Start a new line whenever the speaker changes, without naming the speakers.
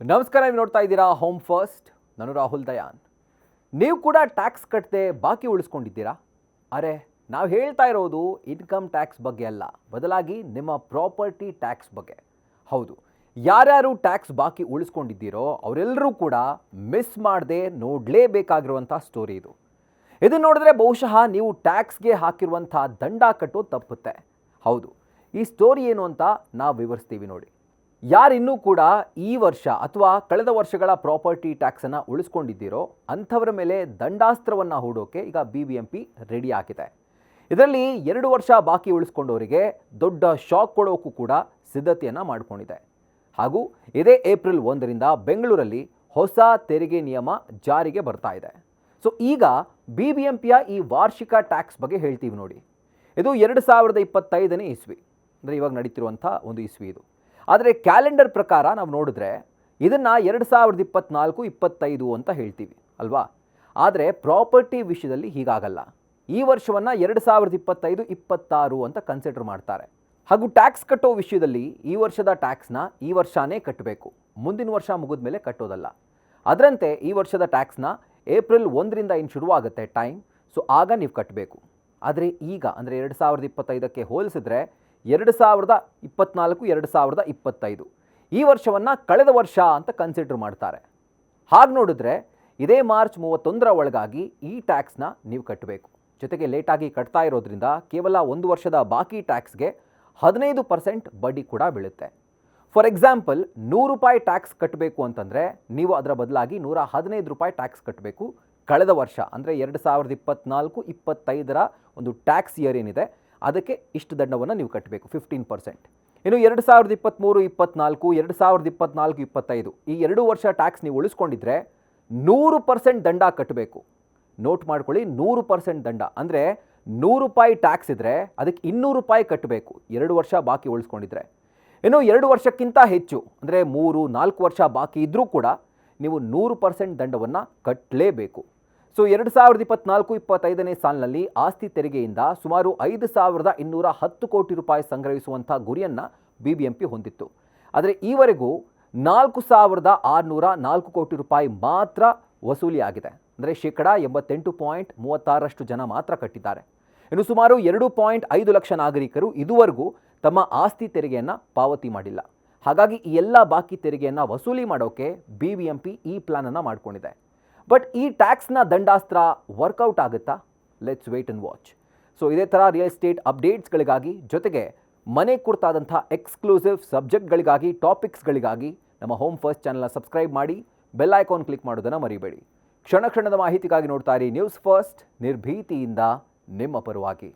ನಮಸ್ಕಾರ, ನೀವು ನೋಡ್ತಾ ಇದ್ದೀರಾ ಹೋಮ್ ಫಸ್ಟ್. ನಾನು ರಾಹುಲ್ ದಯಾನ್. ನೀವು ಕೂಡ ಟ್ಯಾಕ್ಸ್ ಕಟ್ಟದೆ ಬಾಕಿ ಉಳಿಸ್ಕೊಂಡಿದ್ದೀರಾ? ಅರೆ, ನಾವು ಹೇಳ್ತಾ ಇರೋದು ಇನ್ಕಮ್ ಟ್ಯಾಕ್ಸ್ ಬಗ್ಗೆ ಅಲ್ಲ, ಬದಲಾಗಿ ನಿಮ್ಮ ಪ್ರಾಪರ್ಟಿ ಟ್ಯಾಕ್ಸ್ ಬಗ್ಗೆ. ಹೌದು, ಯಾರ್ಯಾರು ಟ್ಯಾಕ್ಸ್ ಬಾಕಿ ಉಳಿಸ್ಕೊಂಡಿದ್ದೀರೋ ಅವರೆಲ್ಲರೂ ಕೂಡ ಮಿಸ್ ಮಾಡದೆ ನೋಡಲೇಬೇಕಾಗಿರುವಂಥ ಸ್ಟೋರಿ ಇದು. ಇದನ್ನು ನೋಡಿದ್ರೆ ಬಹುಶಃ ನೀವು ಟ್ಯಾಕ್ಸ್ಗೆ ಹಾಕಿರುವಂಥ ದಂಡ ಕಟ್ಟೋದು ತಪ್ಪುತ್ತೆ. ಹೌದು, ಈ ಸ್ಟೋರಿ ಏನು ಅಂತ ನಾವು ವಿವರಿಸ್ತೀವಿ ನೋಡಿ. ಯಾರಿನ್ನೂ ಕೂಡ ಈ ವರ್ಷ ಅಥವಾ ಕಳೆದ ವರ್ಷಗಳ ಪ್ರಾಪರ್ಟಿ ಟ್ಯಾಕ್ಸನ್ನು ಉಳಿಸ್ಕೊಂಡಿದ್ದೀರೋ ಅಂಥವರ ಮೇಲೆ ದಂಡಾಸ್ತ್ರವನ್ನು ಹೂಡೋಕೆ ಈಗ BBMP ರೆಡಿ ಆಗಿದೆ. ಇದರಲ್ಲಿ 2 ವರ್ಷ ಬಾಕಿ ಉಳಿಸ್ಕೊಂಡವರಿಗೆ ದೊಡ್ಡ ಶಾಕ್ ಕೊಡೋಕ್ಕೂ ಕೂಡ ಸಿದ್ಧತೆಯನ್ನು ಮಾಡಿಕೊಂಡಿದೆ. ಹಾಗೂ ಇದೇ ಏಪ್ರಿಲ್ 1ರಿಂದ ಬೆಂಗಳೂರಲ್ಲಿ ಹೊಸ ತೆರಿಗೆ ನಿಯಮ ಜಾರಿಗೆ ಬರ್ತಾ ಇದೆ. ಸೊ ಈಗ BBMPಯ ಈ ವಾರ್ಷಿಕ ಟ್ಯಾಕ್ಸ್ ಬಗ್ಗೆ ಹೇಳ್ತೀವಿ ನೋಡಿ. ಇದು 2025ನೇ ಇಸ್ವಿ, ಅಂದರೆ ಇವಾಗ ನಡೀತಿರುವಂಥ ಒಂದು ಇಸ್ವಿ ಇದು. ಆದರೆ ಕ್ಯಾಲೆಂಡರ್ ಪ್ರಕಾರ ನಾವು ನೋಡಿದ್ರೆ ಇದನ್ನು 2024-25 ಅಂತ ಹೇಳ್ತೀವಿ ಅಲ್ವಾ. ಆದರೆ ಪ್ರಾಪರ್ಟಿ ವಿಷಯದಲ್ಲಿ ಹೀಗಾಗಲ್ಲ. ಈ ವರ್ಷವನ್ನು 2025-26 ಅಂತ ಕನ್ಸಿಡರ್ ಮಾಡ್ತಾರೆ. ಹಾಗೂ ಟ್ಯಾಕ್ಸ್ ಕಟ್ಟೋ ವಿಷಯದಲ್ಲಿ ಈ ವರ್ಷದ ಟ್ಯಾಕ್ಸ್ನ ಈ ವರ್ಷನೇ ಕಟ್ಟಬೇಕು, ಮುಂದಿನ ವರ್ಷ ಮುಗಿದ ಮೇಲೆ ಕಟ್ಟೋದಲ್ಲ. ಅದರಂತೆ ಈ ವರ್ಷದ ಟ್ಯಾಕ್ಸ್ನ ಏಪ್ರಿಲ್ 1ರಿಂದ ಏನು ಶುರುವಾಗುತ್ತೆ ಟೈಮ್, ಸೊ ಆಗ ನೀವು ಕಟ್ಟಬೇಕು. ಆದರೆ ಈಗ ಅಂದರೆ 2025ಕ್ಕೆ ಹೋಲಿಸಿದ್ರೆ 2024-2025 ಈ ವರ್ಷವನ್ನು ಕಳೆದ ವರ್ಷ ಅಂತ ಕನ್ಸಿಡರ್ ಮಾಡ್ತಾರೆ. ಹಾಗೆ ನೋಡಿದ್ರೆ ಇದೇ ಮಾರ್ಚ್ 31ರ ಒಳಗಾಗಿ ಈ ಟ್ಯಾಕ್ಸ್ನ ನೀವು ಕಟ್ಟಬೇಕು. ಜೊತೆಗೆ ಲೇಟಾಗಿ ಕಟ್ತಾ ಇರೋದ್ರಿಂದ ಕೇವಲ 1 ವರ್ಷದ ಬಾಕಿ ಟ್ಯಾಕ್ಸ್ಗೆ 15% ಬಡ್ಡಿ ಕೂಡ ಬೀಳುತ್ತೆ. ಫಾರ್ ಎಕ್ಸಾಂಪಲ್, ₹100 ಟ್ಯಾಕ್ಸ್ ಕಟ್ಟಬೇಕು ಅಂತಂದರೆ ನೀವು ಅದರ ಬದಲಾಗಿ ₹115 ಟ್ಯಾಕ್ಸ್ ಕಟ್ಟಬೇಕು. ಕಳೆದ ವರ್ಷ ಅಂದರೆ 2024-25ರ ಒಂದು ಟ್ಯಾಕ್ಸ್ ಇಯರ್ ಏನಿದೆ ಅದಕ್ಕೆ ಇಷ್ಟು ದಂಡವನ್ನು ನೀವು ಕಟ್ಟಬೇಕು, 15%. ಇನ್ನು 2023-24, 2024-25 ಈ 2 ವರ್ಷ ಟ್ಯಾಕ್ಸ್ ನೀವು ಉಳಿಸ್ಕೊಂಡಿದ್ರೆ 100% ದಂಡ ಕಟ್ಟಬೇಕು. ನೋಟ್ ಮಾಡ್ಕೊಳ್ಳಿ, 100% ದಂಡ ಅಂದರೆ ₹100 ಟ್ಯಾಕ್ಸ್ ಇದ್ದರೆ ಅದಕ್ಕೆ ₹200 ಕಟ್ಟಬೇಕು 2 ವರ್ಷ ಬಾಕಿ ಉಳಿಸ್ಕೊಂಡಿದ್ರೆ. ಇನ್ನು 2 ವರ್ಷಕ್ಕಿಂತ ಹೆಚ್ಚು ಅಂದರೆ 3-4 ವರ್ಷ ಬಾಕಿ ಇದ್ದರೂ ಕೂಡ ನೀವು 100% ದಂಡವನ್ನು ಕಟ್ಟಲೇಬೇಕು. ಸೊ 2024-25ನೇ ಸಾಲಿನಲ್ಲಿ ಆಸ್ತಿ ತೆರಿಗೆಯಿಂದ ಸುಮಾರು ₹5,210 ಕೋಟಿ ಸಂಗ್ರಹಿಸುವಂಥ ಗುರಿಯನ್ನು BBMP ಹೊಂದಿತ್ತು. ಆದರೆ ಈವರೆಗೂ ₹4,604 ಕೋಟಿ ಮಾತ್ರ ವಸೂಲಿಯಾಗಿದೆ. ಅಂದರೆ ಶೇಕಡ 88.36% ಜನ ಮಾತ್ರ ಕಟ್ಟಿದ್ದಾರೆ. ಇನ್ನು ಸುಮಾರು 2.5 ಲಕ್ಷ ನಾಗರಿಕರು ಇದುವರೆಗೂ ತಮ್ಮ ಆಸ್ತಿ ತೆರಿಗೆಯನ್ನು ಪಾವತಿ ಮಾಡಿಲ್ಲ. ಹಾಗಾಗಿ ಈ ಎಲ್ಲ ಬಾಕಿ ತೆರಿಗೆಯನ್ನು ವಸೂಲಿ ಮಾಡೋಕ್ಕೆ BBMP ಈ ಪ್ಲಾನನ್ನು ಮಾಡಿಕೊಂಡಿದೆ. ಬಟ್ ಈ ಟ್ಯಾಕ್ಸ್ನ ದಂಡಾಸ್ತ್ರ ವರ್ಕೌಟ್ ಆಗುತ್ತಾ? Let's wait and watch. So ಇದೇ ಥರ ರಿಯಲ್ ಎಸ್ಟೇಟ್ ಅಪ್ಡೇಟ್ಸ್ಗಳಿಗಾಗಿ, ಜೊತೆಗೆ ಮನೆ ಕುರಿತಾದಂಥ ಎಕ್ಸ್ಕ್ಲೂಸಿವ್ ಸಬ್ಜೆಕ್ಟ್ಗಳಿಗಾಗಿ, ಟಾಪಿಕ್ಸ್ಗಳಿಗಾಗಿ ನಮ್ಮ ಹೋಮ್ ಫಸ್ಟ್ ಚಾನಲ್ನ ಸಬ್ಸ್ಕ್ರೈಬ್ ಮಾಡಿ, ಬೆಲ್ ಐಕಾನ್ ಕ್ಲಿಕ್ ಮಾಡೋದನ್ನು ಮರಿಬೇಡಿ. ಕ್ಷಣ ಕ್ಷಣದ ಮಾಹಿತಿಗಾಗಿ ನೋಡ್ತಾ ಇರಿ ನ್ಯೂಸ್ ಫಸ್ಟ್, ನಿರ್ಭೀತಿಯಿಂದ ನಿಮ್ಮ ಪರವಾಗಿ.